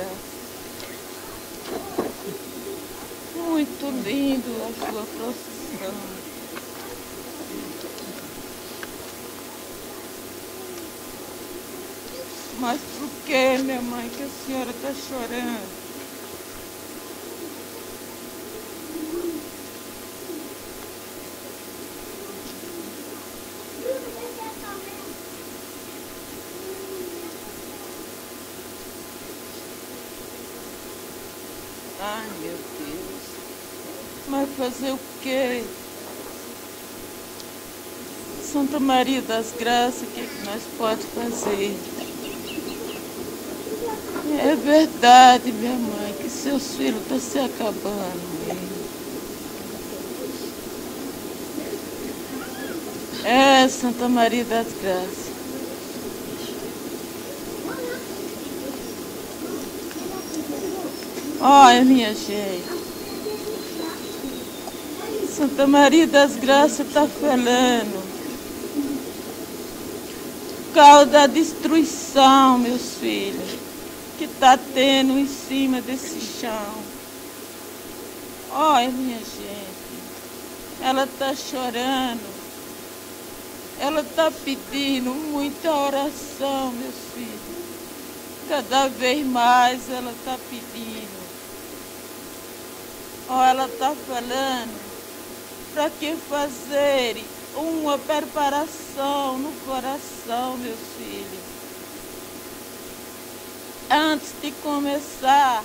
graça. Muito lindo a sua procissão. Mas por que, minha mãe, que a senhora está chorando? Ai, meu Deus. Mas fazer o quê? Santa Maria das Graças, o que nós podemos fazer? É verdade, minha mãe, que seus filhos estão se acabando mesmo. É, Santa Maria das Graças. Olha, minha gente, Santa Maria das Graças está falando por causa da destruição, meus filhos, que está tendo em cima desse chão. Olha, minha gente, ela está chorando, ela está pedindo muita oração, meus filhos. Cada vez mais ela está pedindo. Ó, ela está falando para que fazerem uma preparação no coração, meus filhos. Antes de começar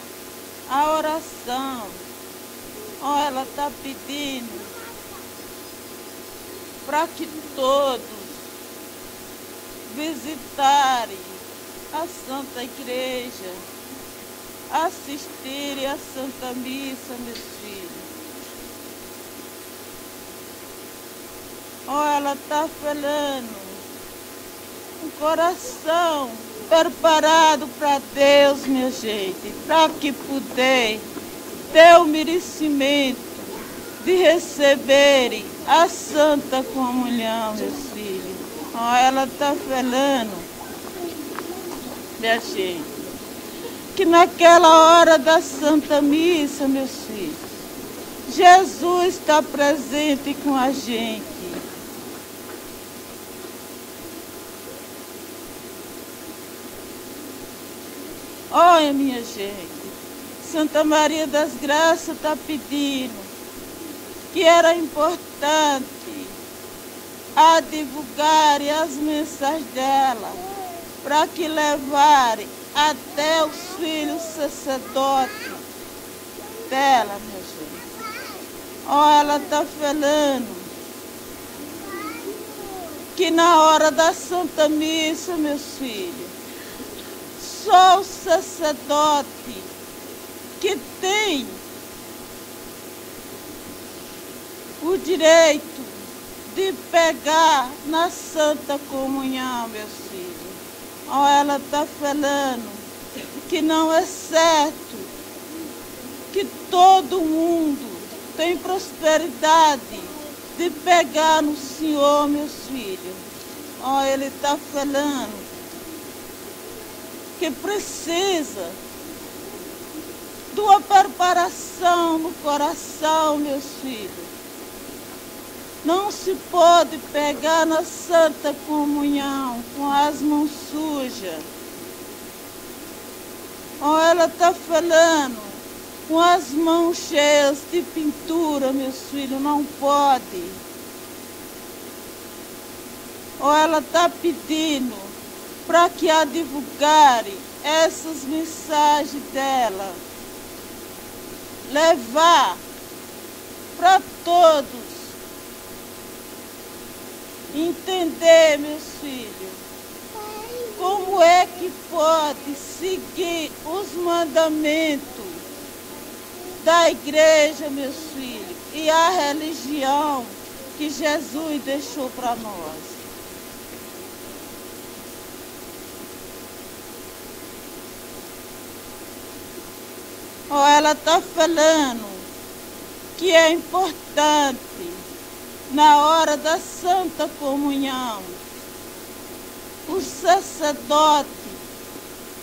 a oração, ó, ela está pedindo para que todos visitarem a Santa Igreja, assistirem à Santa Missa, meus filhos. Ó, ela está falando um coração preparado para Deus, minha gente, para que puder ter o merecimento de receberem a Santa Comunhão, meus filhos. Ó, ela está falando, minha gente, que naquela hora da Santa Missa, meus filhos, Jesus está presente com a gente. Olha, minha gente, Santa Maria das Graças está pedindo que era importante a divulgarem as mensagens dela, para que levarem até os filhos sacerdotes dela, minha gente. Ó, ela está falando que na hora da Santa Missa, meus filhos, só o sacerdote que tem o direito de pegar na Santa Comunhão, meus filhos. Ó, ela está falando que não é certo que todo mundo tem prosperidade de pegar no Senhor, meus filhos. Ó, ele está falando que precisa de uma preparação no coração, meus filhos. Não se pode pegar na Santa Comunhão com as mãos sujas. Ó, ela está falando com as mãos cheias de pintura, meus filhos, não pode. Ó, ela está pedindo para que a divulgarem essas mensagens dela. Levar para todos entender, meus filhos, como é que pode seguir os mandamentos da igreja, meus filhos, e a religião que Jesus deixou para nós. Ó, ela está falando que é importante, na hora da Santa Comunhão, o sacerdote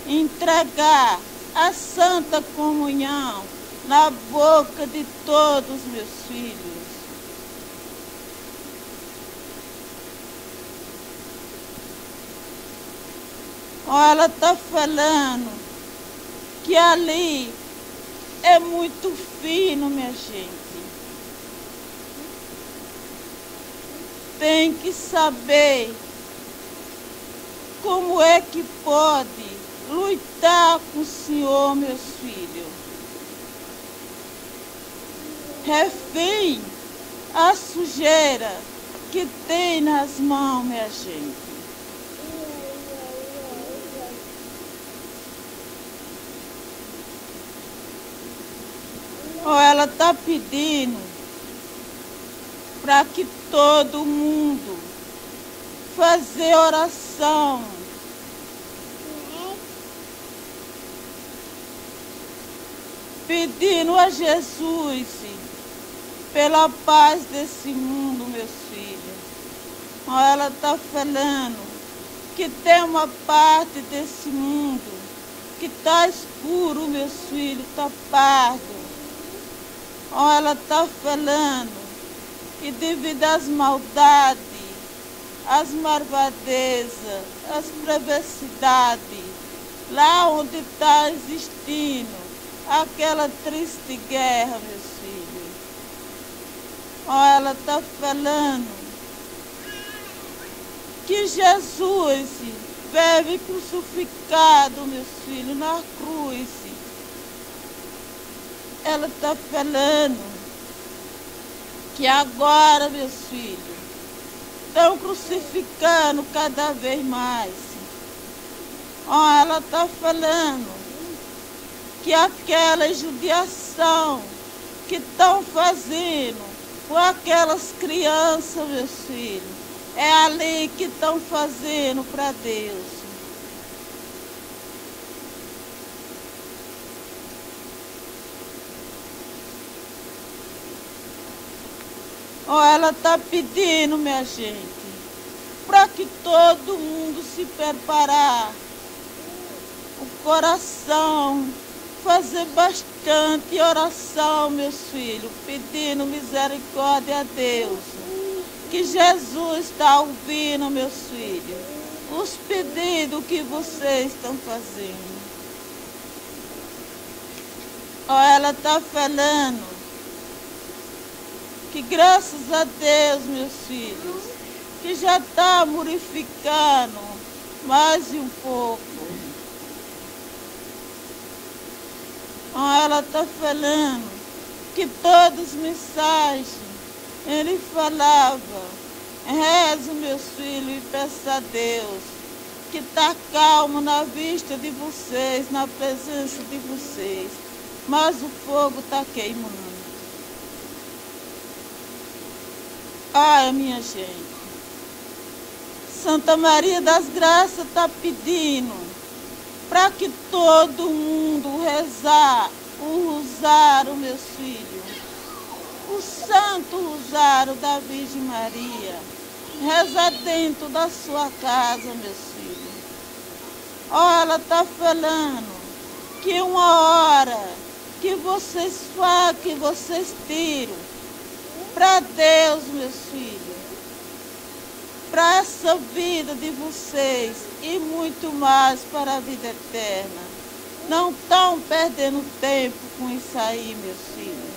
entregar a santa comunhão na boca de todos os meus filhos. Ela está falando que ali é muito fino, minha gente. Tem que saber como é que pode lutar com o Senhor, meus filhos. Refém a sujeira que tem nas mãos, minha gente. Ela está pedindo para que todo mundo fazer oração. Pedindo a Jesus pela paz desse mundo, meus filhos. Ela está falando que tem uma parte desse mundo que está escuro, meus filhos, está pardo. Ela está falando que devido às maldades, às malvadezas, às perversidades, lá onde está existindo aquela triste guerra, meus filhos. Ela está falando que Jesus veio crucificado, meus filhos, na cruz. Ela está falando que agora, meus filhos, estão crucificando cada vez mais. Ela está falando que aquela judiação que estão fazendo com aquelas crianças, meus filhos, é ali que estão fazendo para Deus. Ela está pedindo, minha gente, para que todo mundo se preparar, o coração, fazer bastante oração, meus filhos, pedindo misericórdia a Deus, que Jesus está ouvindo, meus filhos, os pedidos que vocês estão fazendo. Ela está falando que graças a Deus, meus filhos, que já está murificando mais um pouco. Ela está falando que todas as mensagens ele falava, rezo, meus filhos, e peço a Deus que está calmo na vista de vocês, na presença de vocês, mas o fogo está queimando. Ai, minha gente, Santa Maria das Graças está pedindo para que todo mundo rezar o rosário, meus filhos, o santo rosário da Virgem Maria, reza dentro da sua casa, meus filhos. Ela está falando que uma hora que vocês façam, que vocês tiram para Deus, meus filhos, para essa vida de vocês e muito mais para a vida eterna. Não estão perdendo tempo com isso aí, meus filhos.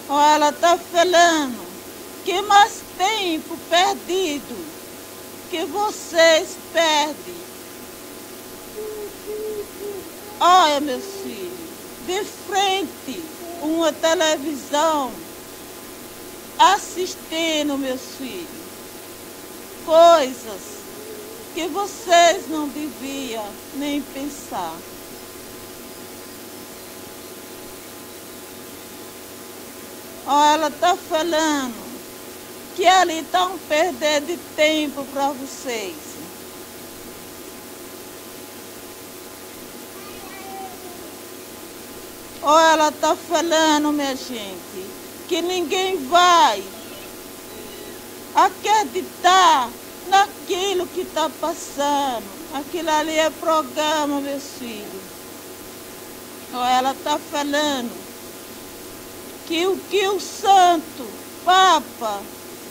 Ela está falando que mais tempo perdido que vocês perdem. Olha, meus filhos, de frente uma televisão, assistindo, meus filhos, coisas que vocês não deviam nem pensar. Ela está falando que ali estão perdendo tempo para vocês. Ela está falando, minha gente, que ninguém vai acreditar naquilo que está passando, aquilo ali é programa, meus filhos. Ela está falando que o que o Santo Papa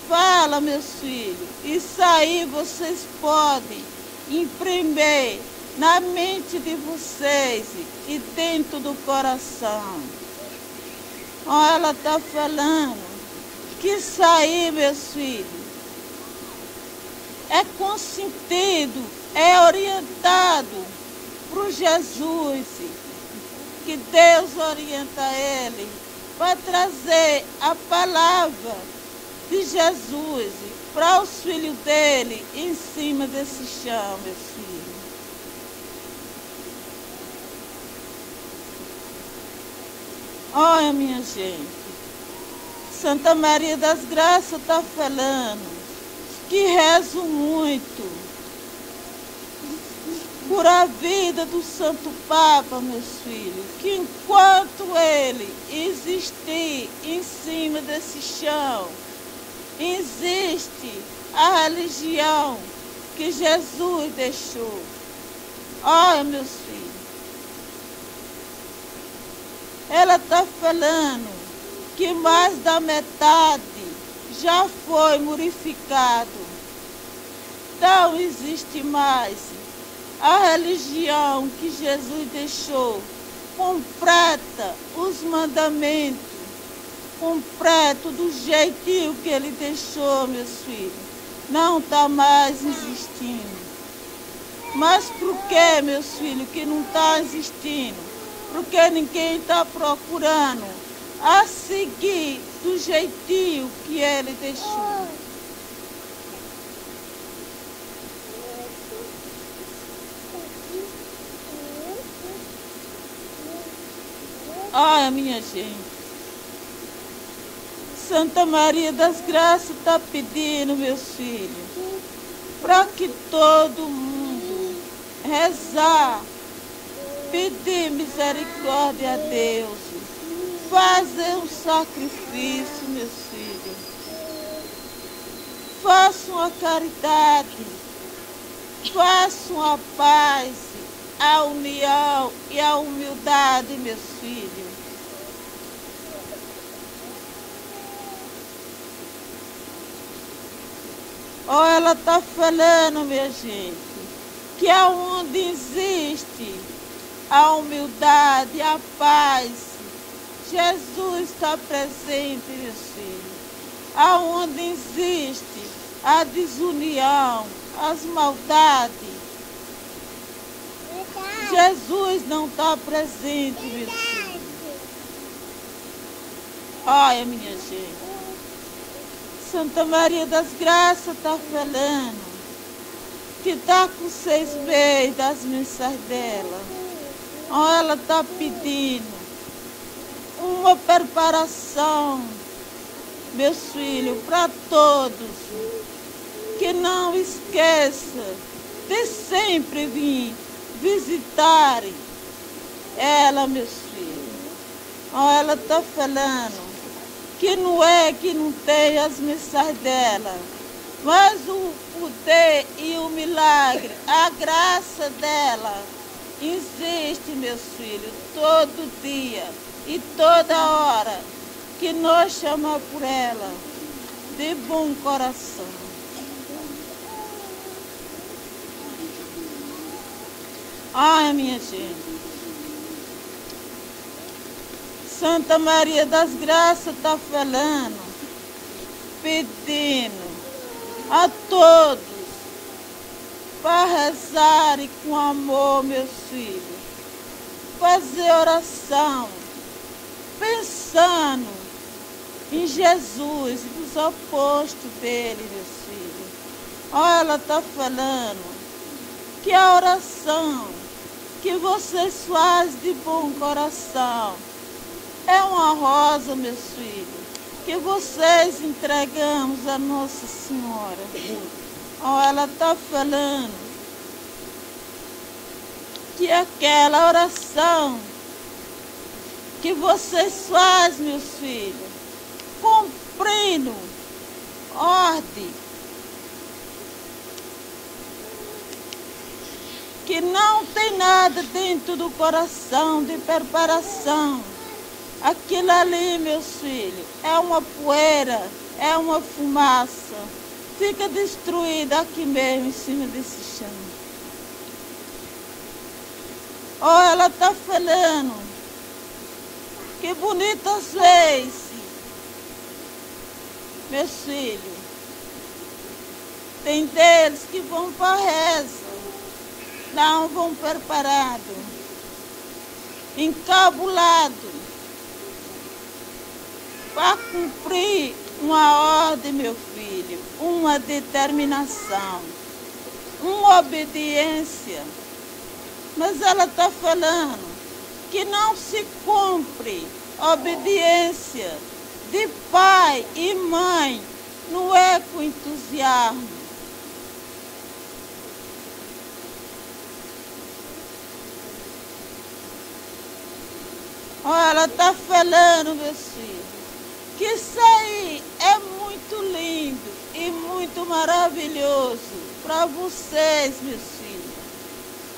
fala, meus filhos, isso aí vocês podem imprimir na mente de vocês e dentro do coração. Ela está falando que isso aí, meus filhos, é consentido, é orientado por Jesus, que Deus orienta ele para trazer a palavra de Jesus para os filhos dele em cima desse chão, meus filhos. Olha, minha gente, Santa Maria das Graças está falando que rezo muito por a vida do Santo Papa, meus filhos, que enquanto ele existir em cima desse chão, existe a religião que Jesus deixou. Olha, meus filhos, ela está falando que mais da metade já foi murificado. Não existe mais a religião que Jesus deixou. Completa os mandamentos, completo do jeitinho que ele deixou, meus filhos. Não está mais existindo. Mas por que, meus filhos, que não está existindo? Porque ninguém está procurando a seguir do jeitinho que ele deixou. Olha, minha gente, Santa Maria das Graças está pedindo, meus filhos, para que todo mundo rezar, pedir misericórdia a Deus, fazer um sacrifício, meus filhos. Façam a caridade, façam a paz, a união e a humildade, meus filhos. Ela está falando, minha gente, que aonde existe a humildade, a paz, Jesus está presente, meus filhos. Aonde existe a desunião, as maldades, Jesus não está presente, meus filhos. Olha, minha gente, Santa Maria das Graças está falando que está com 6 meses das missas dela. Ela está pedindo uma preparação, meus filhos, para todos, que não esqueça de sempre vir visitar ela, meus filhos. Ela está falando que não é que não tem as missas dela, mas o poder e o milagre, a graça dela existe, meus filhos, todo dia e toda hora que nós chamamos por ela de bom coração. Ai, minha gente, Santa Maria das Graças está falando, pedindo a todos para rezarem com amor, meus filhos, fazer oração, pensando em Jesus e nos apóstolos dele, meus filhos. Ela está falando que a oração que vocês fazem de bom coração é uma rosa, meus filhos, que vocês entregamos a Nossa Senhora. Ela está falando que aquela oração que vocês fazem, meus filhos, cumprindo ordem que não tem nada dentro do coração de preparação. Aquilo ali, meus filhos, é uma poeira, é uma fumaça. Fica destruída aqui mesmo, em cima desse chão. Ó, ela está falando, que bonitas leis, meus filhos. Tem deles que vão para a reza, não vão preparados, encabulados, para cumprir uma ordem, meu filho, uma determinação, uma obediência. Mas ela está falando que não se cumpre obediência de pai e mãe, não é com entusiasmo. Ela está falando, meus filhos, que isso aí é muito lindo e muito maravilhoso para vocês, meus filhos.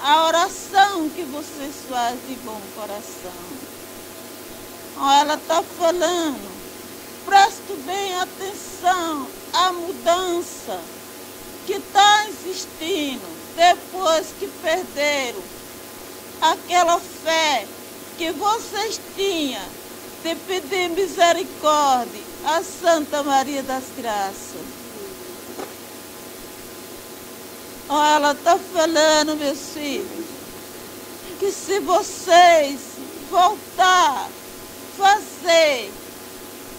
A oração que vocês fazem de bom coração. Ela está falando, preste bem atenção à mudança que está existindo depois que perderam aquela fé que vocês tinham de pedir misericórdia a Santa Maria das Graças. Ela está falando, meus filhos, que se vocês voltar a fazer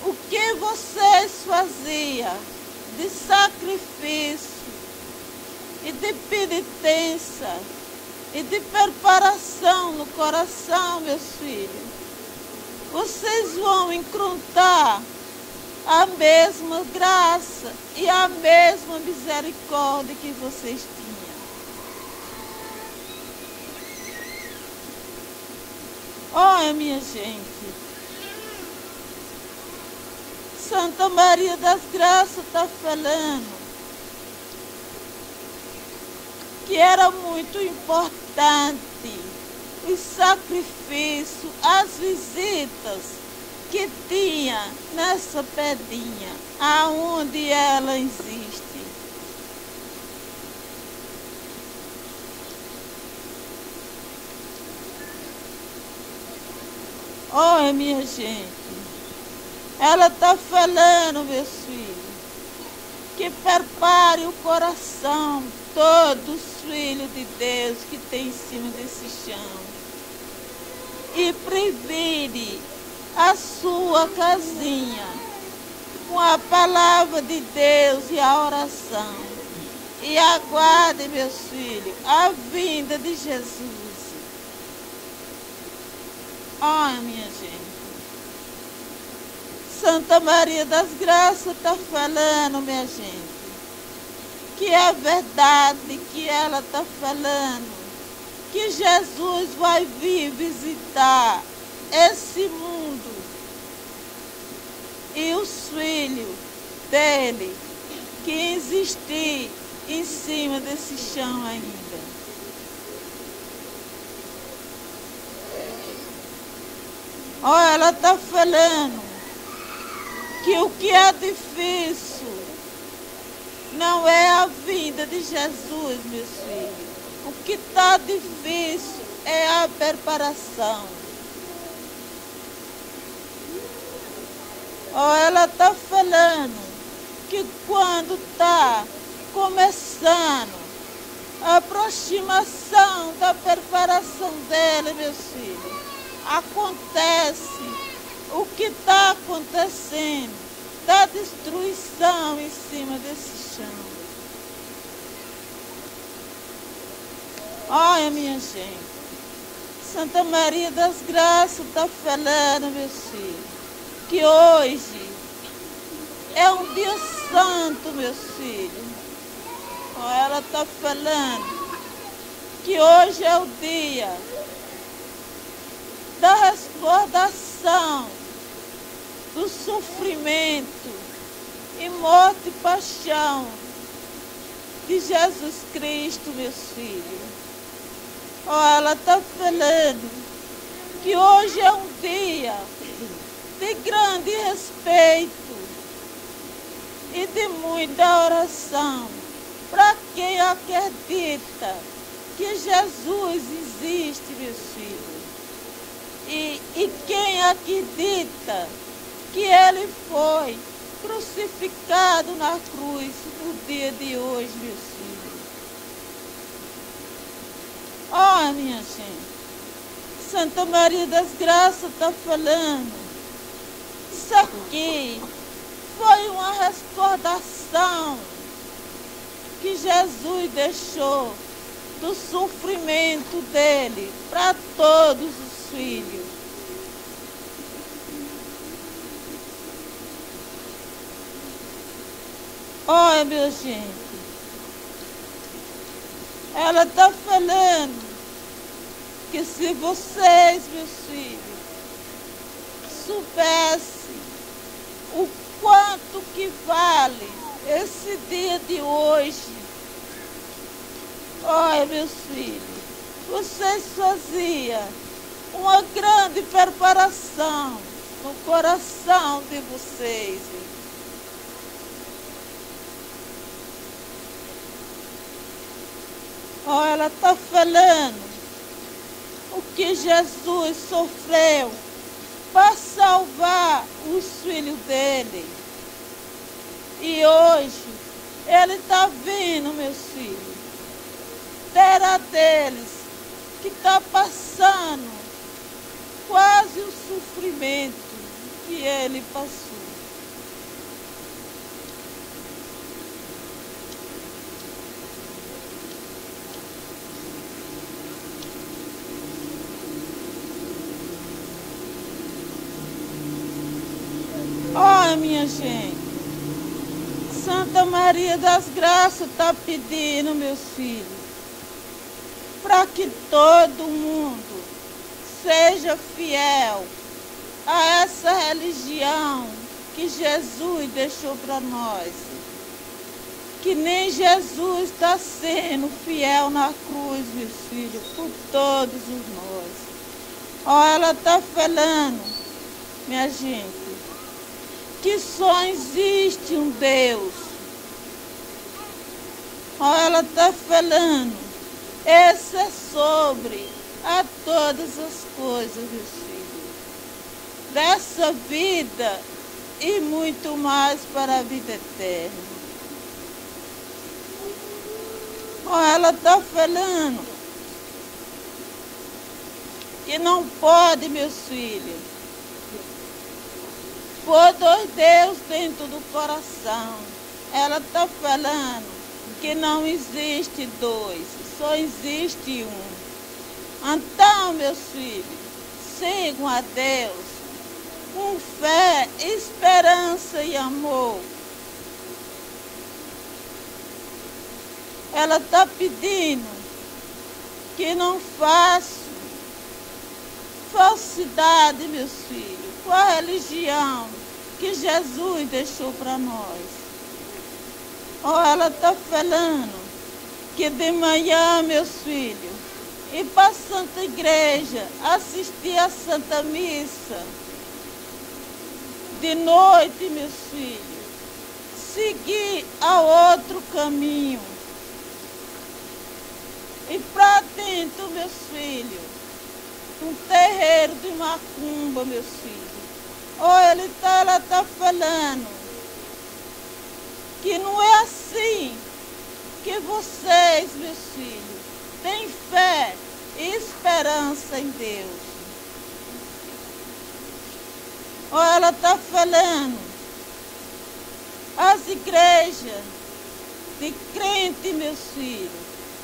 o que vocês faziam de sacrifício e de penitência e de preparação no coração, meus filhos, vocês vão encontrar a mesma graça e a mesma misericórdia que vocês tinham. Olha, minha gente, Santa Maria das Graças está falando que era muito importante o sacrifício, as visitas que tinha nessa pedrinha, aonde ela existe. Olha, minha gente, ela está falando, meus filhos, que prepare o coração todos os filhos de Deus que tem em cima desse chão e previne a sua casinha com a palavra de Deus e a oração. E aguarde, meus filhos, a vinda de Jesus. Olha, minha gente, Santa Maria das Graças está falando, minha gente, que é verdade que ela está falando, que Jesus vai vir visitar esse mundo e os filhos dele que existem em cima desse chão ainda. Olha, ela está falando que o que é difícil não é a vinda de Jesus, meus filhos. O que está difícil é a preparação. Ela está falando que quando está começando a aproximação da preparação dela, meus filhos, acontece o que está acontecendo, da destruição em cima desse chão. Olha, minha gente, Santa Maria das Graças está falando, meus filhos, que hoje é um dia santo, meus filhos. Ela está falando que hoje é o dia da recordação do sofrimento e morte e paixão de Jesus Cristo, meus filhos. Ó, ela está falando que hoje é um dia de grande respeito e de muita oração para quem acredita que Jesus existe, meus filhos. E quem acredita que ele foi crucificado na cruz no dia de hoje, meus filhos. Ó, minha gente, Santa Maria das Graças está falando. Isso aqui foi uma recordação que Jesus deixou do sofrimento dele para todos os filhos. Olha, minha gente, ela está falando que se vocês, meus filhos, soubessem o quanto que vale esse dia de hoje, olha, meus filhos, vocês faziam uma grande preparação no coração de vocês. Ó, ela está falando o que Jesus sofreu para salvar os filhos dele. E hoje ele está vindo, meus filhos, terá deles que está passando quase o sofrimento que ele passou. Olha, minha gente, Santa Maria das Graças está pedindo, meus filhos, para que todo mundo seja fiel a essa religião que Jesus deixou para nós. Que nem Jesus está sendo fiel na cruz, meus filhos, por todos nós. Ó, ela está falando, minha gente, que só existe um Deus. Ó, ela está falando, esse é sobre a todas as coisas, meus filhos, dessa vida e muito mais para a vida eterna. Ó, ela está falando que não pode, meus filhos, pôr dois Deus dentro do coração. Ela está falando que não existe dois, só existe um. Então, meus filhos, sigam a Deus com fé, esperança e amor. Ela está pedindo que não façam falsidade, meus filhos, com a religião que Jesus deixou para nós. Ó, ela está falando que de manhã, meus filhos, ir para a Santa Igreja, assistir a Santa Missa. De noite, meus filhos, seguir a outro caminho. E para dentro, meus filhos, um terreiro de macumba, meus filhos. Olha, ela está falando que não é assim que vocês, meus filhos, têm fé e esperança em Deus. Olha, ela está falando, as igrejas de crente, meus filhos,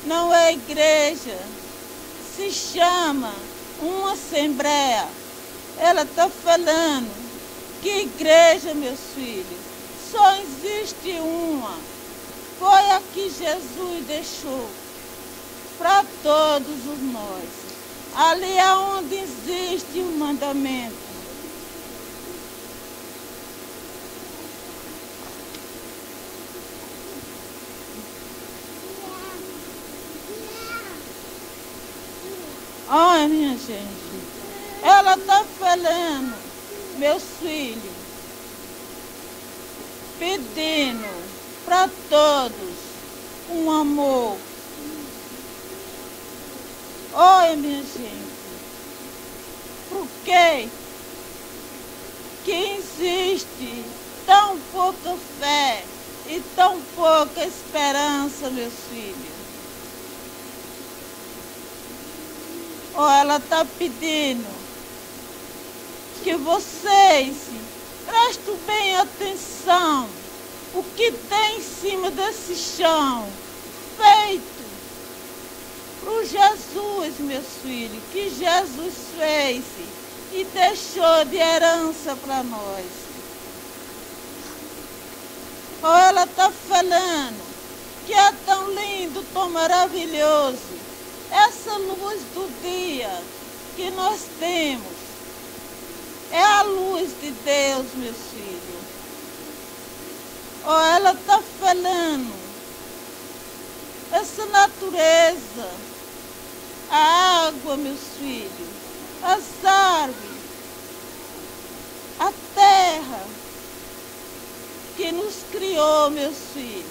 não é igreja, se chama uma assembleia. Ela está falando que igreja, meus filhos, só existe uma. Foi a que Jesus deixou para todos nós. Ali é onde existe um mandamento. Ai, minha gente, ela está falando, meus filhos, pedindo para todos um amor. Oi, minha gente, por que existe tão pouca fé e tão pouca esperança, meus filhos? Ou ela está pedindo que vocês prestem bem atenção o que tem em cima desse chão, feito por Jesus, meus filhos, que Jesus fez e deixou de herança para nós. Ou ela está falando que é tão lindo, tão maravilhoso, essa luz do dia que nós temos é a luz de Deus, meus filhos. Ou ela está falando, essa natureza, a água, meus filhos, as árvores, a terra que nos criou, meus filhos,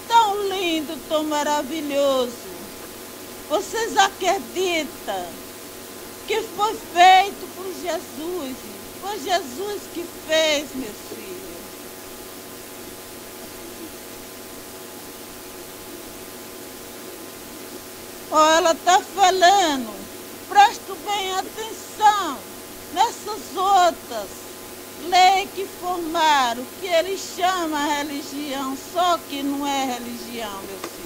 tão lindo, tão maravilhoso. Vocês acreditam que foi feito por Jesus? Foi Jesus que fez, meus filhos. Ou ela está falando, presta bem atenção nessas outras leis que formaram, que eles chamam religião, só que não é religião, meu filho.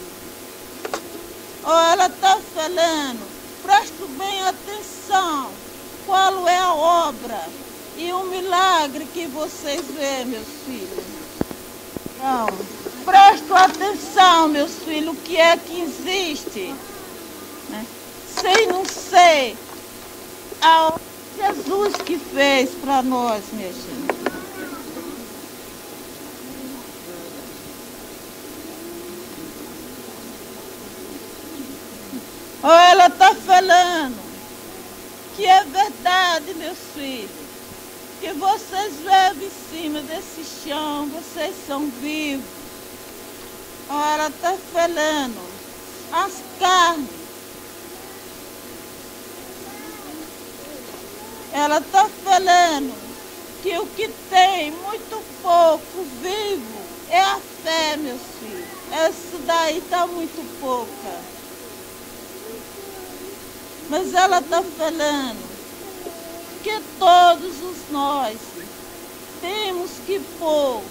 Ou ela está falando, presta bem atenção qual é a obra e o milagre que vocês veem, meus filhos. Então, prestem atenção, meus filhos, o que é que existe, né? Sem não ser a Jesus que fez para nós, minha gente. Ou ela está falando que é verdade, meus filhos, que vocês vivem em cima desse chão, vocês são vivos. Ou ela está falando, as carnes, ela está falando que o que tem muito pouco vivo é a fé, meus filhos. Essa daí está muito pouca. Mas ela está falando que todos nós temos que pôr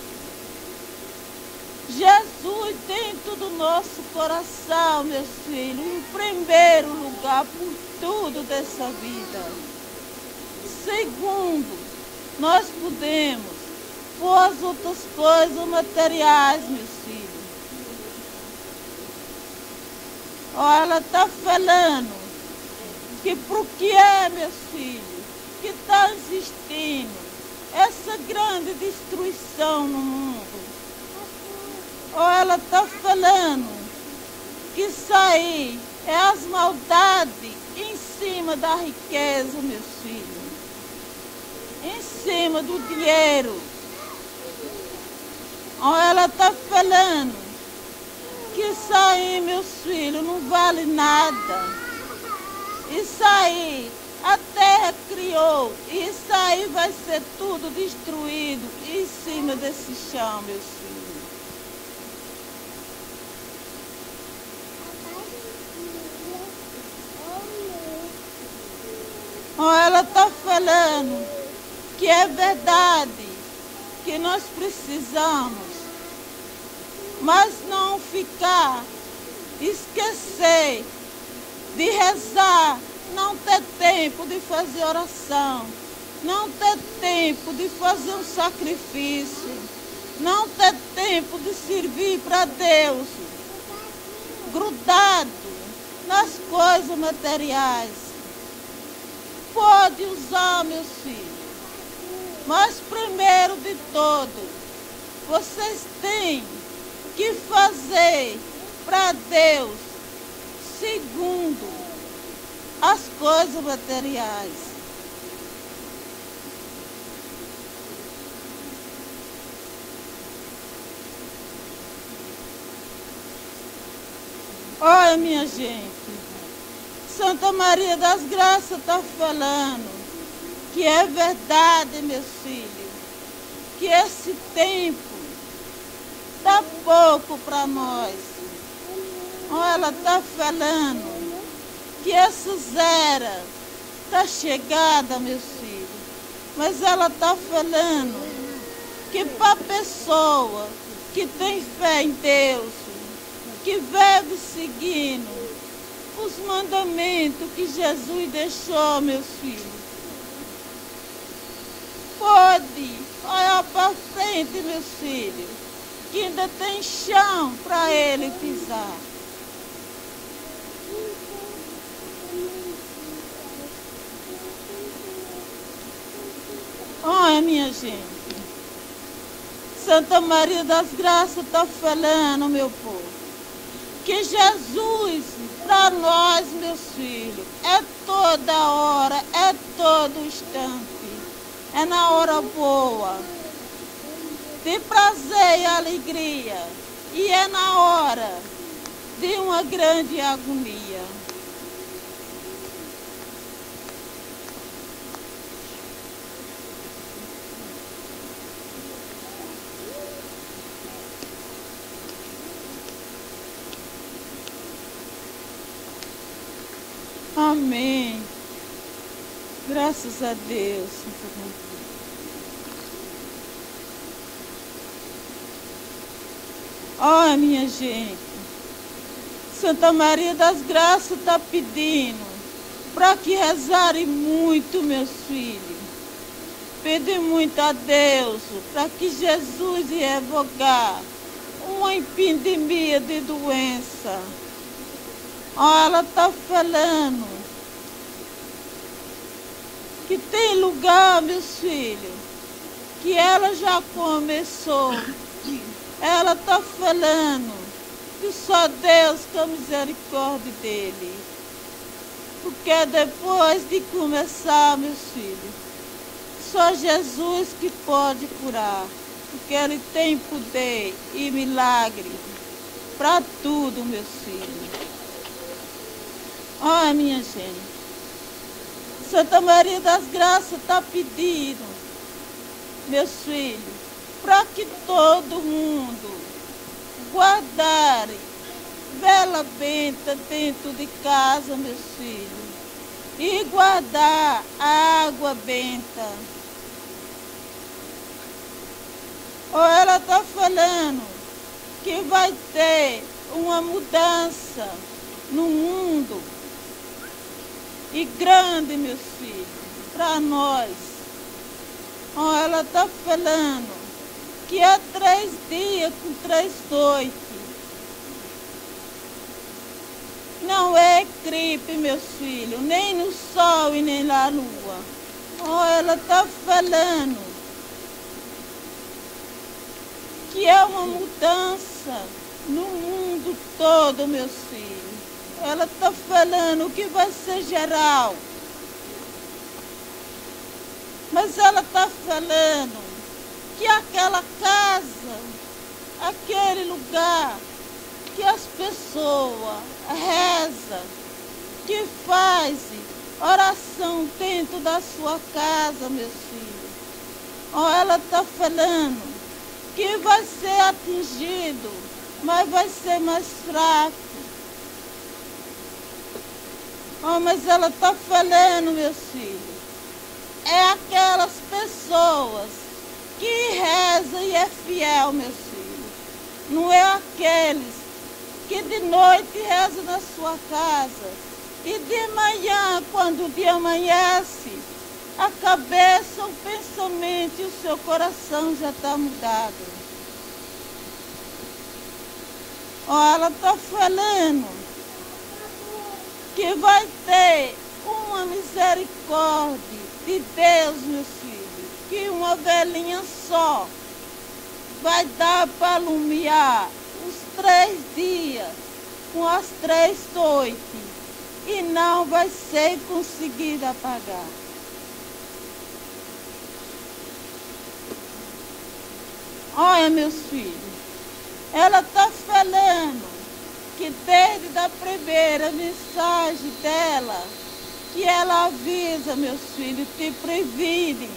Jesus dentro do nosso coração, meus filhos, em primeiro lugar por tudo dessa vida. Segundo, nós podemos pôr as outras coisas materiais, meus filhos. Ó, ela está falando que por que é, meus filhos, que está existindo essa grande destruição no mundo. Ou ela está falando que isso aí é as maldades em cima da riqueza, meus filhos, em cima do dinheiro. Ou ela está falando que isso aí, meus filhos, não vale nada. Isso aí, a terra criou, e isso aí vai ser tudo destruído em cima desse chão, meus filhos. Ou ela está falando que é verdade, que nós precisamos, mas não ficar, esquecer de rezar, não ter tempo de fazer oração, não ter tempo de fazer um sacrifício, não ter tempo de servir para Deus, grudado nas coisas materiais. Pode usar, meus filhos, mas primeiro de todo, vocês têm que fazer para Deus. Segundo, as coisas materiais. Olha, minha gente, Santa Maria das Graças está falando que é verdade, meus filhos, que esse tempo está pouco para nós. Olha, ela está falando que essas eras está chegada, meus filhos, mas ela está falando que para a pessoa que tem fé em Deus, que vive seguindo os mandamentos que Jesus deixou, meus filhos, pode olhar para frente, meus filhos, que ainda tem chão para ele pisar. Olha, minha gente, Santa Maria das Graças está falando, meu povo, que Jesus, para nós, meus filhos, é toda hora, é todo instante, é na hora boa, de prazer e alegria, e é na hora de uma grande agonia. Amém. Graças a Deus. Olha, minha gente, Santa Maria das Graças está pedindo para que rezarem muito, meus filhos. Pede muito a Deus para que Jesus revogar uma epidemia de doença. Olha, ela está falando que tem lugar, meus filhos, que ela já começou. Ela está falando que só Deus com a misericórdia dele. Porque depois de começar, meus filhos, só Jesus que pode curar. Porque ele tem poder e milagre para tudo, meus filhos. Olha, minha gente, Santa Maria das Graças está pedindo, meus filhos, para que todo mundo guardarem vela benta dentro de casa, meus filhos, e guardar a água benta. Ou ela está falando que vai ter uma mudança no mundo, e grande, meus filhos, para nós. Ou ela está falando que é 3 dias com 3 noites. Não é eclipse, meus filhos, nem no sol e nem na lua. Ou ela está falando que é uma mudança no mundo todo, meus filhos. Ela está falando que vai ser geral. Mas ela está falando que aquela casa, aquele lugar que as pessoas rezam, que fazem oração dentro da sua casa, meus filhos. Ou ela está falando que vai ser atingido, mas vai ser mais fraco. Oh, mas ela está falando, meus filhos, é aquelas pessoas que rezam e é fiel, meus filhos. Não é aqueles que de noite rezam na sua casa e de manhã, quando o dia amanhece, a cabeça, o pensamento e o seu coração já está mudado. Oh, ela está falando que vai ter uma misericórdia de Deus, meus filhos, que uma velinha só vai dar para alumiar os 3 dias com as 3 noites e não vai ser conseguida pagar. Olha, meus filhos, ela está falando que desde a primeira mensagem dela, que ela avisa, meus filhos, te previne,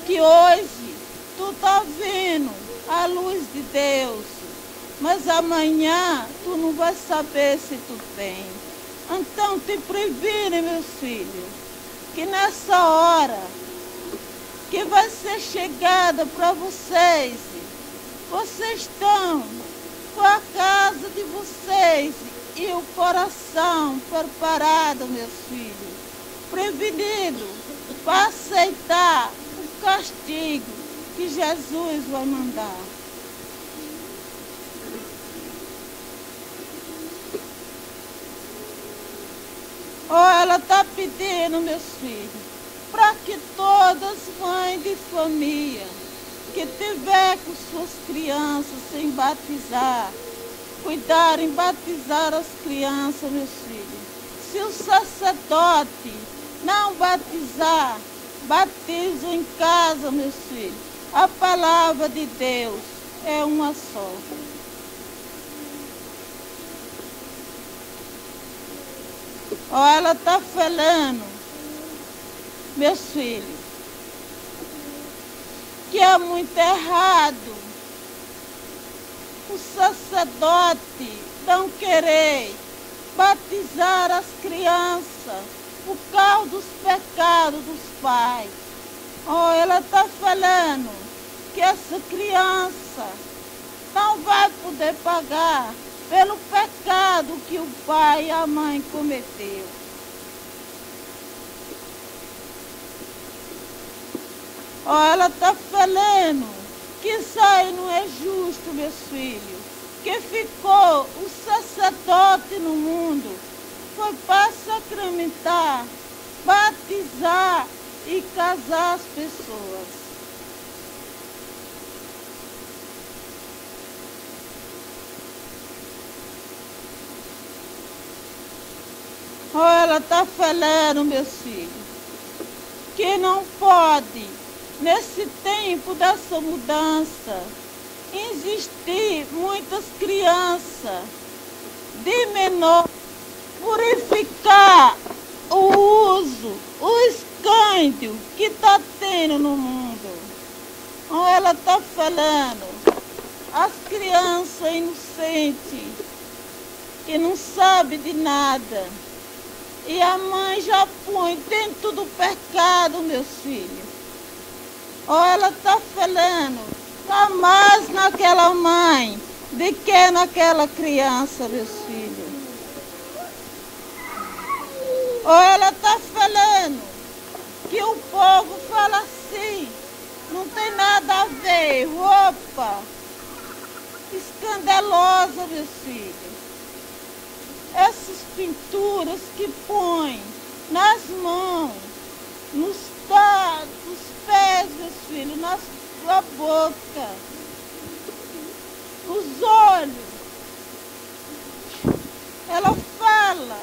que hoje tu tá vendo a luz de Deus, mas amanhã tu não vai saber se tu tem. Então te previne, meus filhos, que nessa hora que vai ser chegada para vocês, vocês estão com a casa de vocês e o coração preparado, meus filhos, prevenido para aceitar o castigo que Jesus vai mandar. Ela está pedindo, meus filhos, para que todas as mães de família que tiver com suas crianças sem batizar, cuidarem batizar as crianças, meus filhos. Se o sacerdote não batizar, batizam em casa, meus filhos. A palavra de Deus é uma só. Ela está falando, meus filhos, que é muito errado o sacerdote não querer batizar as crianças por causa dos pecados dos pais. Ela está falando que essa criança não vai poder pagar pelo pecado que o pai e a mãe cometeu. Ela está falando que isso aí não é justo, meus filhos, que ficou o sacerdote no mundo, foi para sacramentar, batizar e casar as pessoas. Ela está falando, meus filhos, que não pode, nesse tempo dessa mudança, existir muitas crianças de menor, purificar o uso, o escândalo que está tendo no mundo. Ela está falando, as crianças inocentes, que não sabem de nada, e a mãe já põe dentro do pecado, meus filhos. Ela está falando, está mais naquela mãe do que naquela criança, meus filhos. Ela está falando que o povo fala assim, não tem nada a ver, roupa escandalosa, meus filhos. Essas pinturas que põem nas mãos, nos pés, meus filhos, na boca, nos olhos. Ela fala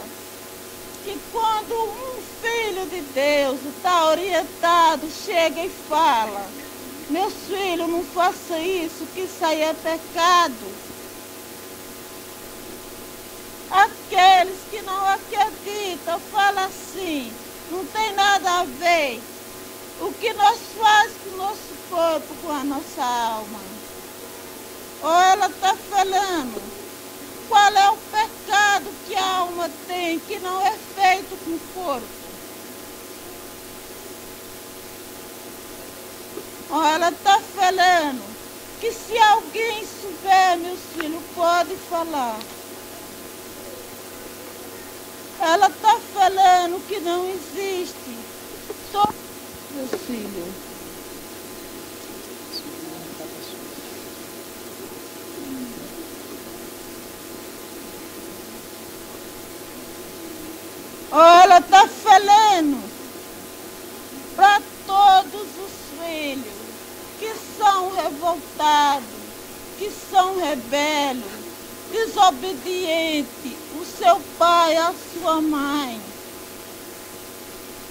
que quando um filho de Deus está orientado, chega e fala, meus filhos, não faça isso, que isso aí é pecado. Aqueles que não acreditam falam assim, não tem nada a ver o que nós fazemos com o nosso corpo, com a nossa alma. Ela está falando qual é o pecado que a alma tem, que não é feito com o corpo. Ela está falando que se alguém souber, meus filhos, pode falar. Ela está falando que não existe. Meus filhos. Ela está falando para todos os filhos que são revoltados, que são rebeldes, desobedientes, os seu pai, a sua mãe.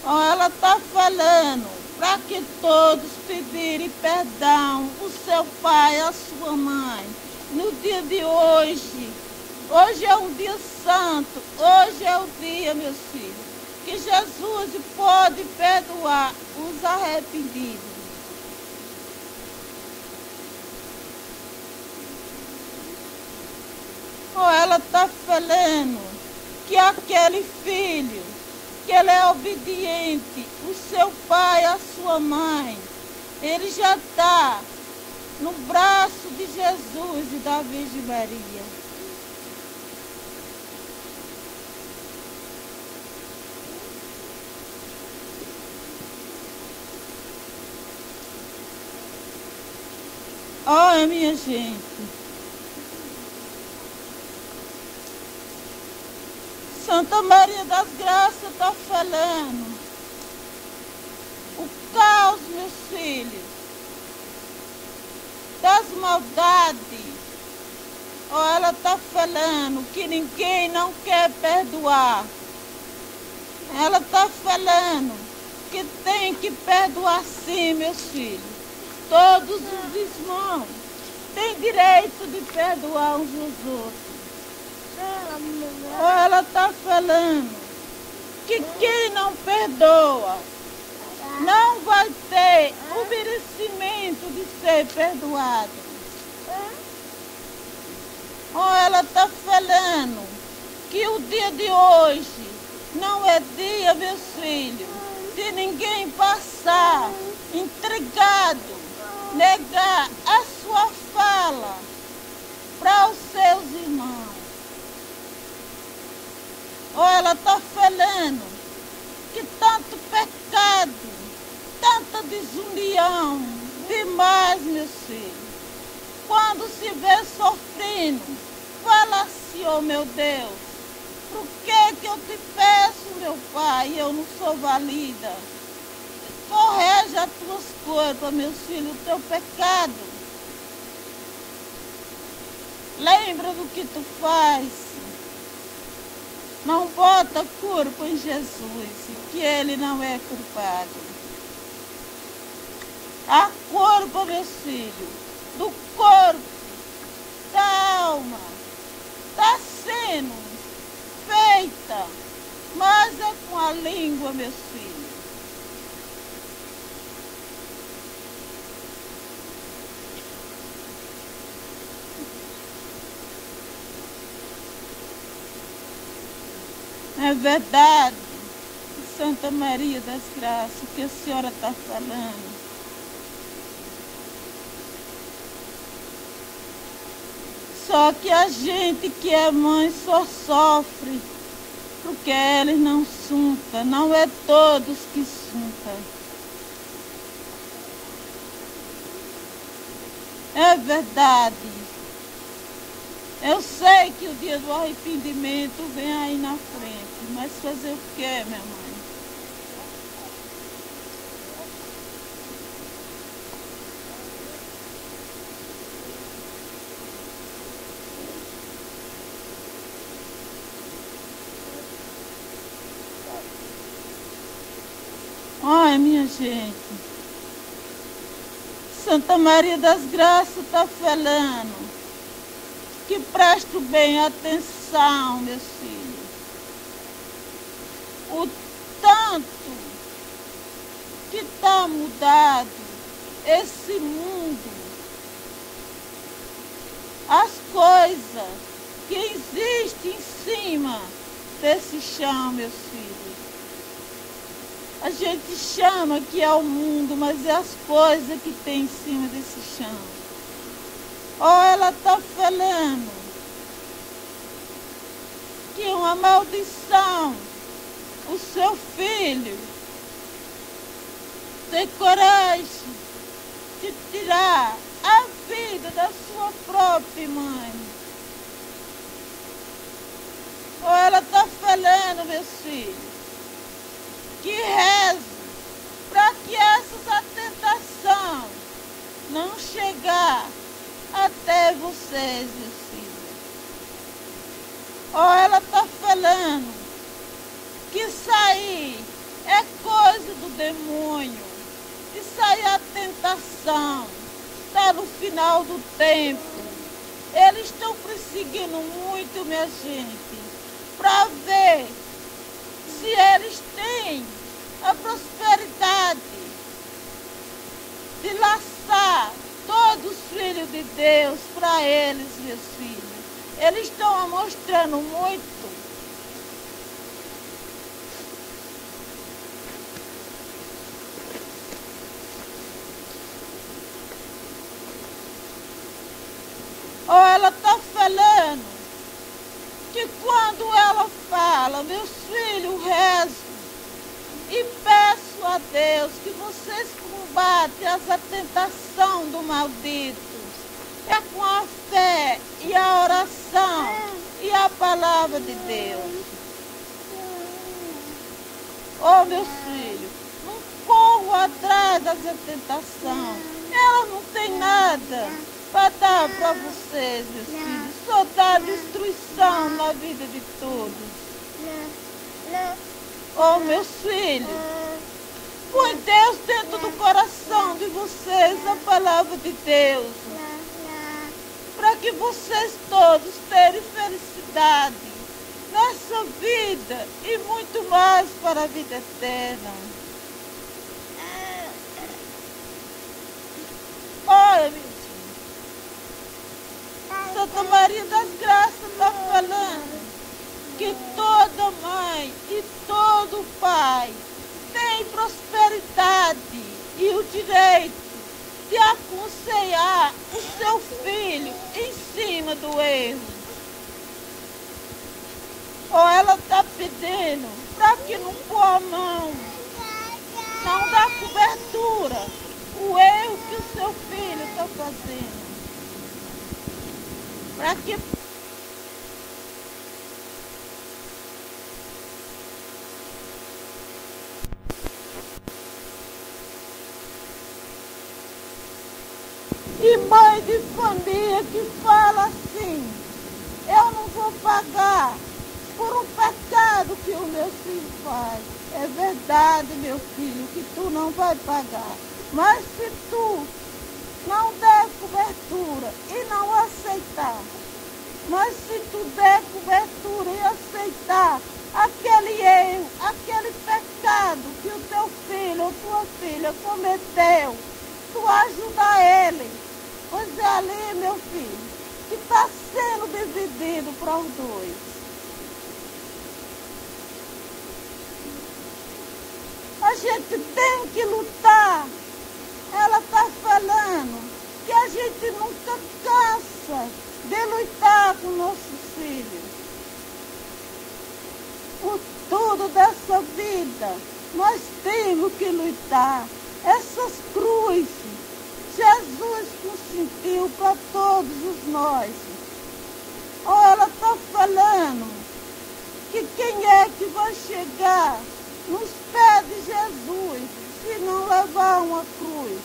Ó, ela está falando para que todos pedirem perdão, o seu pai, a sua mãe. No dia de hoje, hoje é um dia santo, hoje é o dia, meus filhos, que Jesus pode perdoar os arrependidos. Ou ela está falando que aquele filho, que ele é obediente, o seu pai, a sua mãe, ele já está no braço de Jesus e da Virgem Maria. Olha, minha gente, Santa Maria das Graças está falando o caos, meus filhos, das maldades. Ou ela está falando que ninguém não quer perdoar. Ela está falando que tem que perdoar sim, meus filhos. Todos os irmãos têm direito de perdoar uns aos outros. Ela está falando que quem não perdoa não vai ter o merecimento de ser perdoado. Ou ela está falando que o dia de hoje não é dia, meus filhos, de ninguém passar entregado, negar a sua fala para os seus irmãos. Ou ela está falando que tanto pecado, tanta desunião, demais, meus filhos. Quando se vê sofrendo, fala assim, oh meu Deus, por que eu te peço, meu Pai, eu não sou valida? Corrige as tuas culpas, meus filhos, o teu pecado. Lembra do que tu faz. Não bota culpa em Jesus, que ele não é culpado. A culpa, meus filhos, do corpo, da alma, está sendo feita, mas é com a língua, meus filhos. É verdade, Santa Maria das Graças, o que a senhora está falando. Só que a gente que é mãe só sofre, porque eles não suntam, não é todos que suntam. É verdade. Eu sei que o dia do arrependimento vem aí na frente, mas fazer o quê, minha mãe? Olha, minha gente, Santa Maria das Graças está falando que preste bem atenção, meus filhos. O tanto que está mudado esse mundo, as coisas que existem em cima desse chão, meus filhos. A gente chama que é o mundo, mas é as coisas que tem em cima desse chão. Ou ela está falando que uma maldição, o seu filho tem coragem de tirar a vida da sua própria mãe. Ou ela está falando, meus filhos, que reze para que essas tentações não chegar até vocês, meus filhos. Ou ela está falando que isso aí é coisa do demônio. Isso aí é a tentação. Está no final do tempo. Eles estão perseguindo muito, minha gente, para ver se eles têm a prosperidade de laçar todos os filhos de Deus para eles, meus filhos. Eles estão mostrando muito. Ou ela está falando que quando ela fala, meus filhos, rezo e peço a Deus que vocês combatem essa tentação do maldito. É com a fé e a oração e a palavra de Deus. Oh, meus filhos, não corram atrás dessa tentação. Ela não tem nada para dar para vocês, meus filhos. Só dá destruição na vida de todos. Oh, meus filhos, põe Deus dentro do coração de vocês, a palavra de Deus, para que vocês todos tenham felicidade nessa vida e muito mais para a vida eterna. Olha, meu filho, Santa Maria das Graças está falando que toda mãe e todo pai tem prosperidade e o direito de aconselhar o seu filho em cima do erro. Ou ela está pedindo para que não pôr a mão, não dá cobertura, o erro que o seu filho está fazendo. Para que e mãe de família que fala assim, eu não vou pagar por um pecado que o meu filho faz. É verdade, meu filho, que tu não vai pagar. Mas se tu não der cobertura e não aceitar, mas se tu der cobertura e aceitar aquele erro, aquele pecado que o teu filho ou tua filha cometeu, tu ajuda ele. Pois é ali, meu filho, que está sendo dividido para os dois. A gente tem que lutar. Ela está falando que a gente nunca cansa de lutar com nossos filhos. Por tudo dessa vida, nós temos que lutar. Essas cruzes, Jesus consentiu para todos nós. Ou ela está falando que quem é que vai chegar nos pés de Jesus se não levar uma cruz?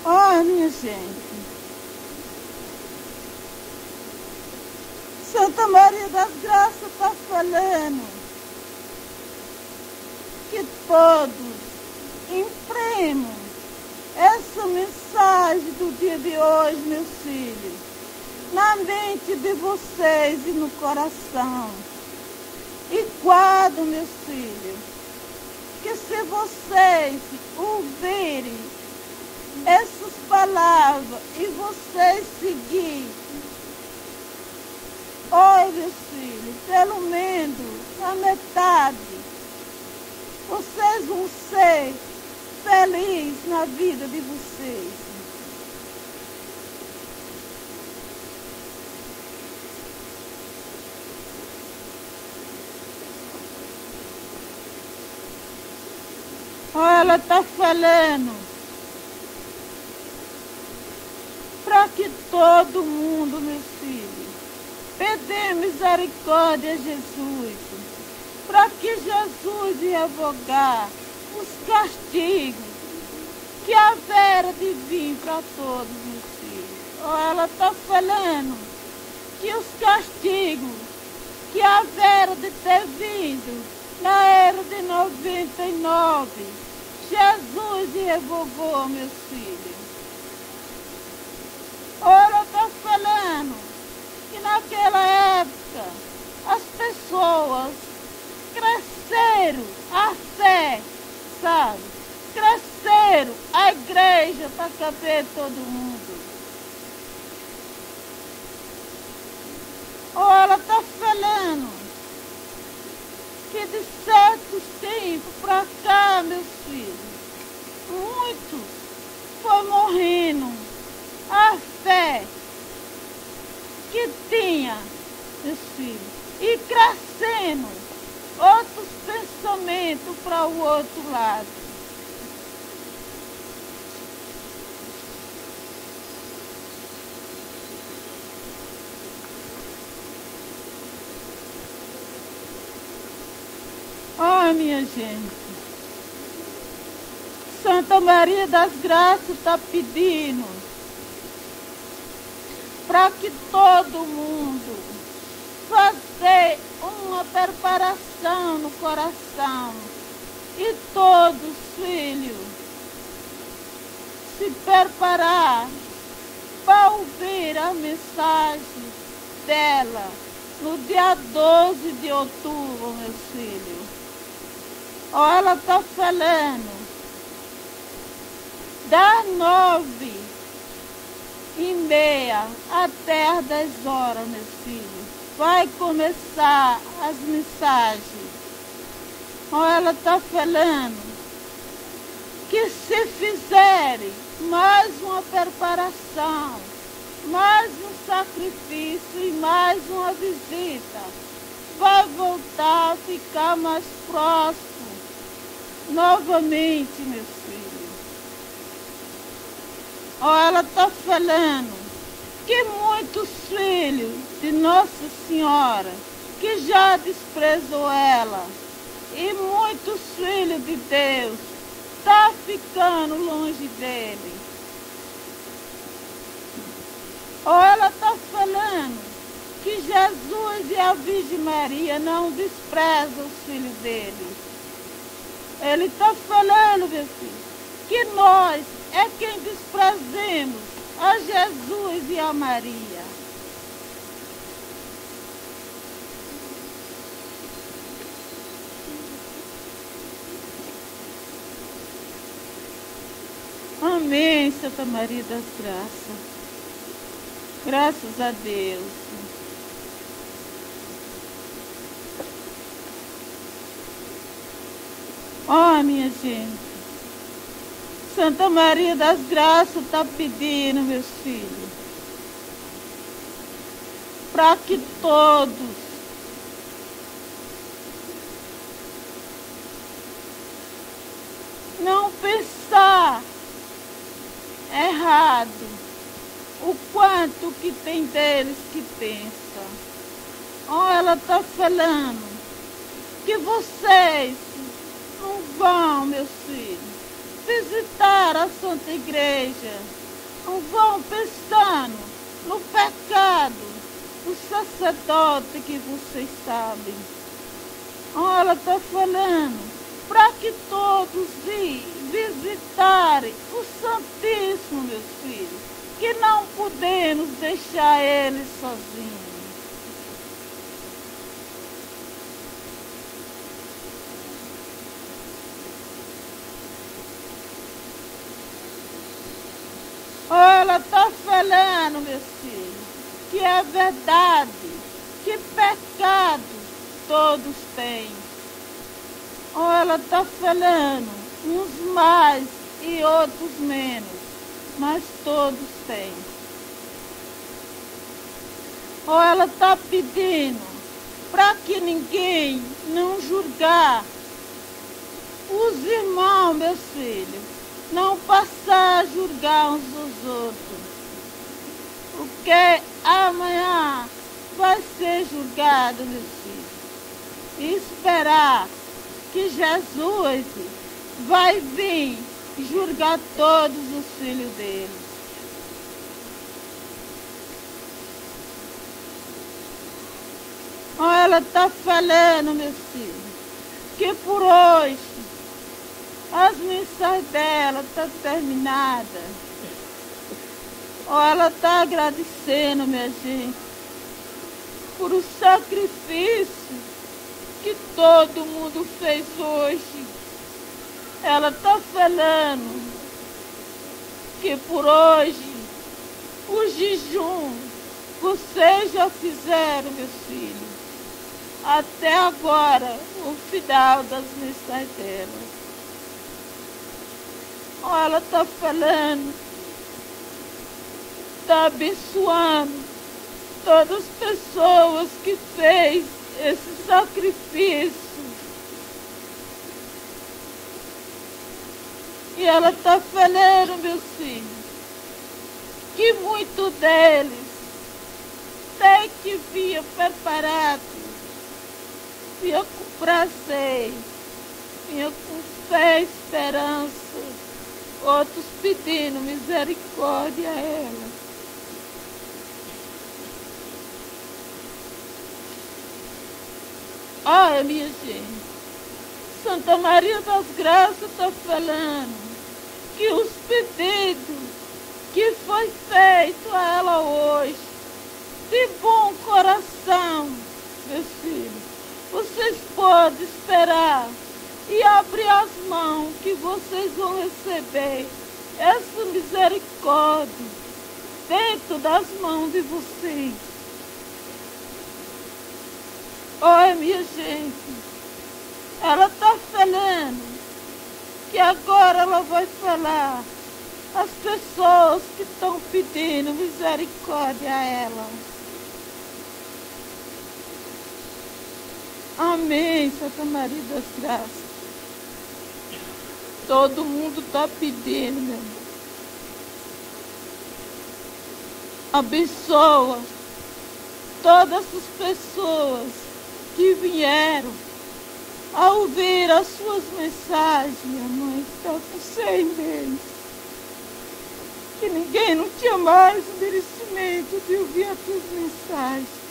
Olha, minha gente, Santa Maria das Graças está falando que todos imprimam essa mensagem do dia de hoje, meus filhos, na mente de vocês e no coração. E guardem, meus filhos, que se vocês ouvirem essas palavras e vocês seguirem, oi, meus filhos, pelo menos a metade, vocês vão ser felizes na vida de vocês. Olha, ela está falando para que todo mundo, meus filhos, pedir misericórdia a Jesus, para que Jesus venha advogar o os castigos que haverá de vir para todos os filhos. Ou ela está falando que os castigos que haverá de ter vindo na era de 99, Jesus revogou, meus filhos. Ou ela está falando que naquela época as pessoas cresceram a fé, sabe? Cresceram a igreja para caber todo mundo. Ou ela está falando que de certos tempos para cá, meus filhos, muitos foram morrendo a fé que tinha, meus filhos, e crescendo outros pensamentos para o outro lado. Oh, minha gente, Santa Maria das Graças está pedindo para que todo mundo fazer uma preparação no coração e todos, filhos, se preparar para ouvir a mensagem dela no dia 12 de outubro, meus filhos. Ou ela está falando das 9h30 até às 10 horas, meus filhos. Vai começar as mensagens. Ou ela está falando que se fizerem mais uma preparação, mais um sacrifício e mais uma visita, vai voltar a ficar mais próximo novamente, meus filhos. Ou ela está falando que muitos filhos de Nossa Senhora que já desprezou ela e muitos filhos de Deus estão ficando longe dele. Ou ela está falando que Jesus e a Virgem Maria não desprezam os filhos dele. Ele está falando, meu filho, que nós é quem desprezemos a Jesus e a Maria. Amém, Santa Maria das Graças. Graças a Deus. Ó, minha gente, Santa Maria das Graças está pedindo, meus filhos, para que todos não pensar errado o quanto que tem deles que pensa. Ó, ela está falando que vocês não vão, meus filhos, visitar a Santa Igreja, não vão pensando no pecado do sacerdote que vocês sabem. Ó, ela está falando para que todos visitarem o Santíssimo, meus filhos, que não podemos deixar ele sozinho. Ela está falando, meus filhos, que é verdade, que pecado todos têm. Ou ela está falando, uns mais e outros menos, mas todos têm. Ou ela está pedindo para que ninguém não julgar os irmãos, meus filhos, não passar a julgar uns os outros, porque amanhã vai ser julgado, meus filhos, e esperar que Jesus vai vir julgar todos os filhos dele. Ela está falando, meu filho, que por hoje as missões dela estão terminadas. Ela está agradecendo, minha gente, por o sacrifício que todo mundo fez hoje. Ela está falando que por hoje o jejum vocês já fizeram, meus filhos. Até agora, o final das missões dela. Ela está falando, está abençoando todas as pessoas que fez esse sacrifício. E ela está falando, meus filhos, que muito deles tem que vir preparado, vinha com prazer, vinha com fé e esperança, outros pedindo misericórdia a ela. Olha, minha gente, Santa Maria das Graças está falando que os pedidos que foi feito a ela hoje, de bom coração, meus filhos, vocês podem esperar e abrir as mãos que vocês vão receber essa misericórdia dentro das mãos de vocês. Olha, minha gente, ela está falando que agora ela vai falar às pessoas que estão pedindo misericórdia a ela. Amém, Santa Maria das Graças. Todo mundo está pedindo, meu irmão. Abençoa todas as pessoas que vieram a ouvir as suas mensagens, minha mãe, está com 100 meses. Que ninguém não tinha mais o merecimento de ouvir as suas mensagens.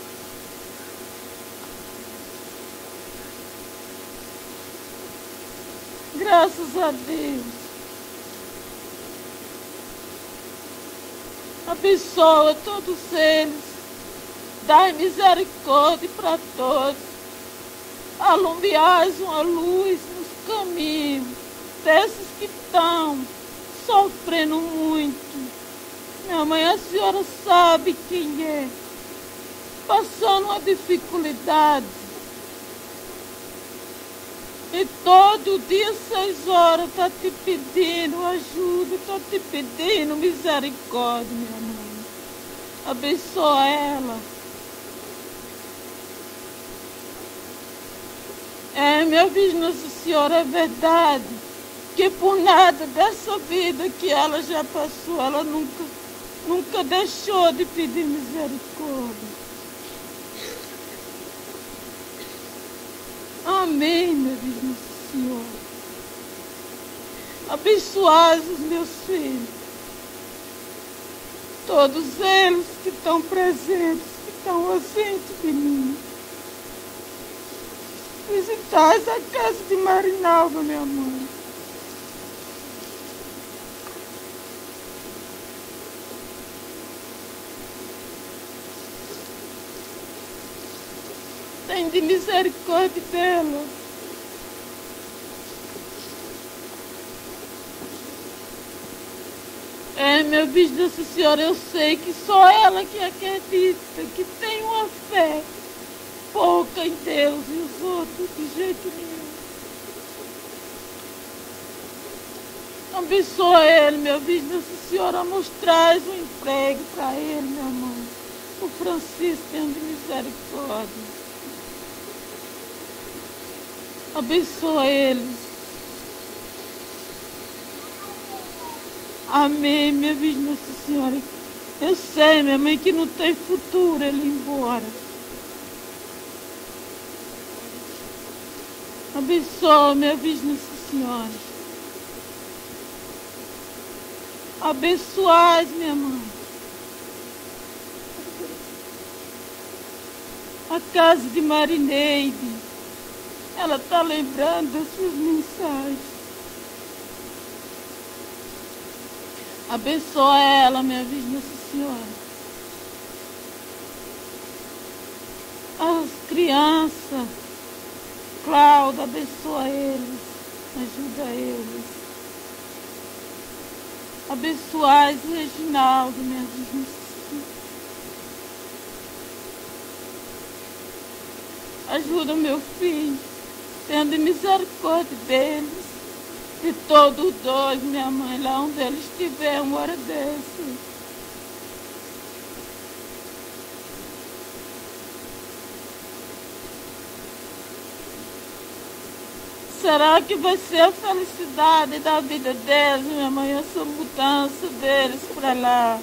Graças a Deus. Abençoa todos eles. Dai misericórdia para todos. Alumiais uma luz nos caminhos desses que estão sofrendo muito. Minha mãe, a senhora sabe quem é. Passando uma dificuldade. E todo dia, 6 horas, está te pedindo ajuda, está te pedindo misericórdia, minha mãe. Abençoa ela. É, minha Virgem Nossa Senhora, é verdade que por nada dessa vida que ela já passou, ela nunca deixou de pedir misericórdia. Amém, minha Virgem Nossa Senhora. Abençoai os meus filhos, todos eles que estão presentes, que estão ausentes de mim. Visitais a casa de Marinalva, minha mãe. Tem de misericórdia dela. É, minha Virgem Nossa Senhora, eu sei que só ela que acredita, que tem uma fé pouca em Deus e os outros de jeito nenhum. Abençoa ele, minha Virgem Nossa Senhora, mostrais um emprego para ele, minha mãe. O Francisco tem de misericórdia. Abençoa eles. Amém, minha Virgem Nossa Senhora. Eu sei, minha mãe, que não tem futuro ele ir embora. Abençoa, minha Virgem Nossa Senhora. Abençoai, minha mãe, a casa de Marineide. Ela está lembrando das suas mensagens. Abençoa ela, minha Virgem Nossa Senhora. As crianças, Cláudia, abençoa eles, ajuda eles. Abençoai o Reginaldo, minha Virgem Nossa Senhora. Ajuda o meu filho, tendo misericórdia deles. De todos dois, minha mãe, lá onde eles estiver, uma hora dessa. Será que vai ser a felicidade da vida deles, minha mãe, essa mudança deles para lá?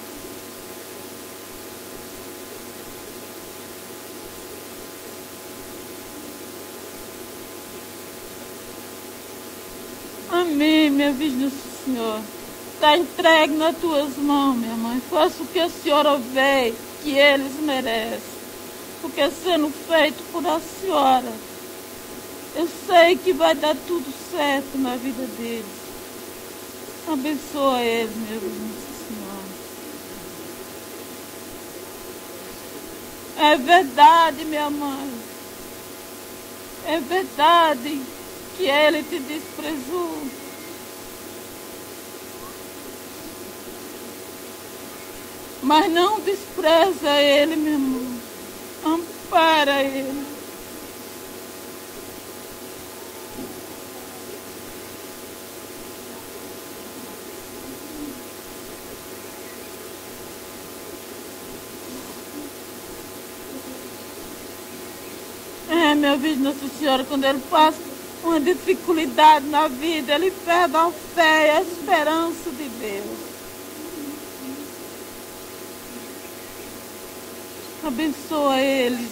Amém, minha Virgem Nossa Senhora. Está entregue nas tuas mãos, minha mãe. Faça o que a senhora vê que eles merecem. Porque sendo feito por a senhora, eu sei que vai dar tudo certo na vida deles. Abençoa eles, minha Virgem Nossa Senhora. É verdade, minha mãe. É verdade que ele te desprezou. Mas não despreza ele, meu irmão. Ampara ele. É, minha Virgem Nossa Senhora, quando ele passa uma dificuldade na vida, ele perde a fé e a esperança de Deus. Abençoa eles.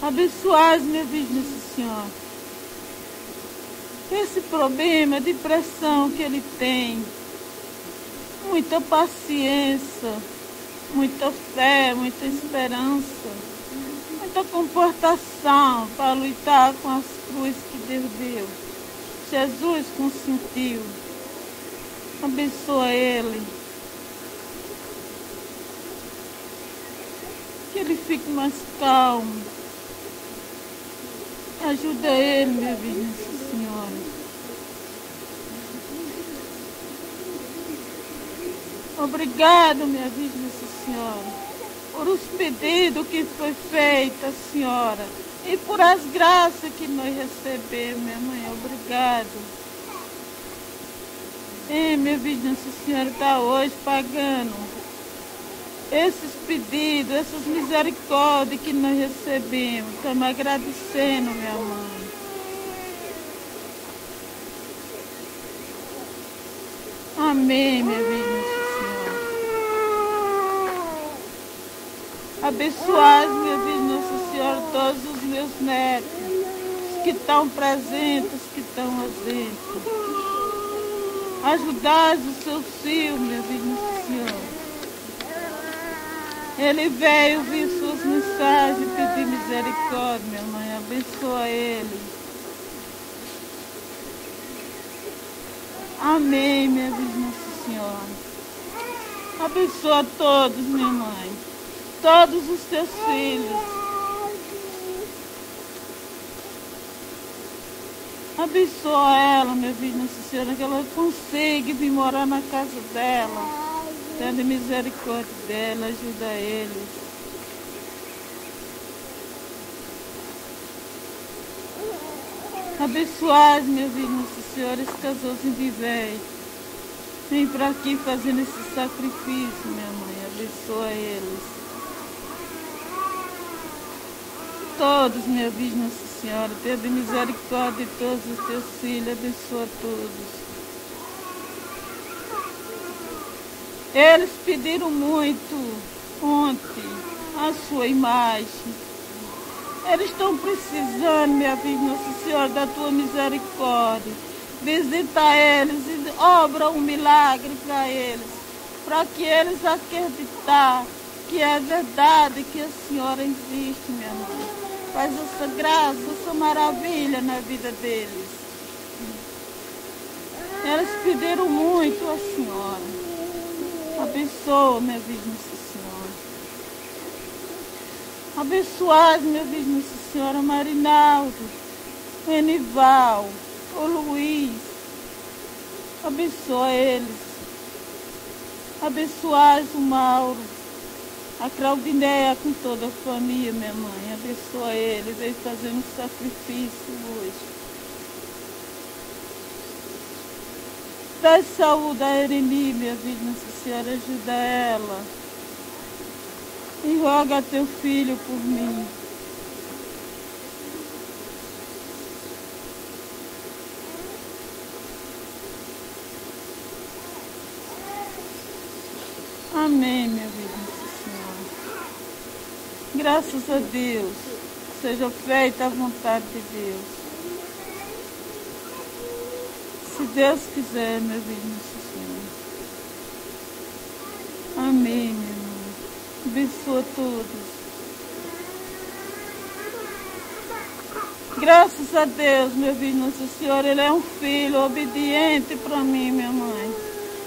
Abençoai, minha Virgem Nossa Senhora. Esse problema de pressão que ele tem, muita paciência, muita fé, muita esperança, muita comportação para lutar com as cruzes que Deus deu. Jesus consentiu. Abençoa ele. Que ele fique mais calmo. Ajuda ele, minha Virgem Nossa Senhora. Obrigado, minha Virgem Nossa Senhora, por os pedidos que foi feito, Senhora, e por as graças que nós recebemos, minha mãe. Obrigado. E minha Virgem Nossa Senhora está hoje pagando esses pedidos, essas misericórdias que nós recebemos. Estamos agradecendo, minha mãe. Amém, minha Virgem Nossa Senhora. Abençoai, minha Virgem Nossa Senhora, todos os meus netos, os que estão presentes, os que estão ausentes. Ajudai os seus filhos, minha Virgem Nossa Senhora. Ele veio ouvir suas mensagens e pedir misericórdia, minha mãe. Abençoa ele. Amém, minha Virgem Nossa Senhora. Abençoa todos, minha mãe. Todos os teus filhos. Abençoa ela, minha Virgem Nossa Senhora, que ela consiga vir morar na casa dela. Tendo misericórdia dela, ajuda eles. Abençoai, minha Virgem Nossa Senhora, esse casalzinho de velho. Vem para aqui fazendo esse sacrifício, minha mãe. Abençoa eles. Todos, minha Virgem Nossa Senhora, tenha misericórdia de todos os teus filhos. Abençoa todos. Eles pediram muito ontem a sua imagem. Eles estão precisando, minha vida, Nossa Senhora, da tua misericórdia. Visita eles e obra um milagre para eles, para que eles acreditar que é verdade que a Senhora existe, minha mãe. Faz essa graça, essa maravilha na vida deles. Eles pediram muito à Senhora. Abençoa, minha Virgem Nossa Senhora. Abençoai, minha Virgem Nossa Senhora, Marinaldo, Enival, o Luiz. Abençoa eles. Abençoai o Mauro, a Claudineia com toda a família, minha mãe. Abençoa eles, eles fazendo um sacrifício hoje. Dá saúde a Ereni, minha Virgem Nossa Senhora, ajuda ela. E roga a teu filho por mim. Amém, minha Virgem Nossa Senhora. Graças a Deus, seja feita a vontade de Deus. Se Deus quiser, minha Virgem Nossa Senhora. Amém, minha mãe. Abençoa todos. Graças a Deus, minha Virgem Nossa Senhora, ele é um filho obediente para mim, minha mãe.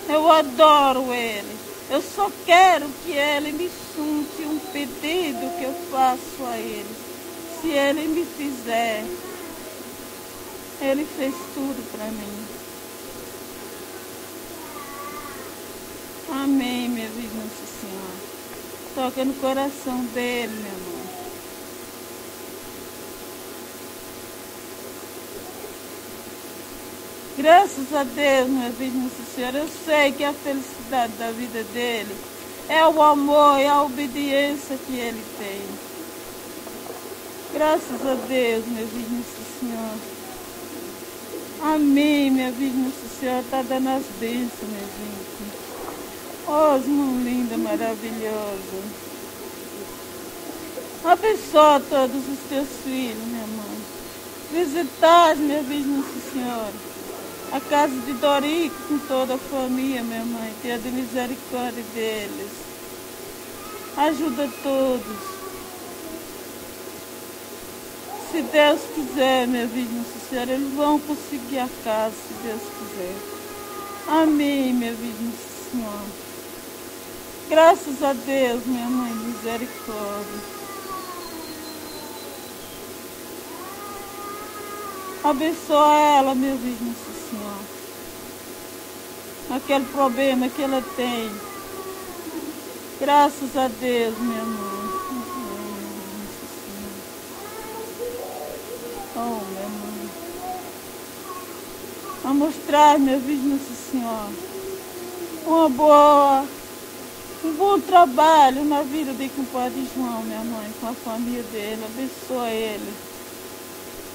Eu adoro ele. Eu só quero que ele me junte um pedido que eu faço a ele. Se ele me fizer, ele fez tudo para mim. Amém, minha Virgem Nossa Senhora. Toca no coração dele, minha mãe. Graças a Deus, minha Virgem Nossa Senhora, eu sei que a felicidade da vida dele é o amor e a obediência que ele tem. Graças a Deus, minha Virgem Nossa Senhora. Amém, minha Virgem Nossa Senhora, está dando as bênçãos, minha gente. Oh, mão linda, maravilhosa. Abençoa todos os teus filhos, minha mãe. Visitar, minha Virgem Nossa Senhora, a casa de Dorico com toda a família, minha mãe. Tenha de misericórdia deles. Ajuda todos. Se Deus quiser, minha Virgem Nossa Senhora, eles vão conseguir a casa, se Deus quiser. Amém, minha Virgem Nossa Senhora. Graças a Deus, minha mãe, misericórdia. Abençoa ela, minha Virgem Nossa Senhora. Aquele problema que ela tem. Graças a Deus, minha mãe. Oh, minha mãe. A mostrar, minha Virgem Nossa Senhora, um bom trabalho na vida de compadre João, minha mãe, com a família dele. Abençoa ele.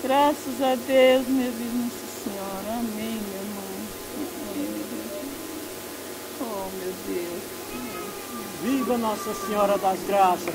Graças a Deus, minha Virgem Nossa Senhora. Amém, minha mãe. Amém, meu Deus. Oh, meu Deus. Viva Nossa Senhora das Graças.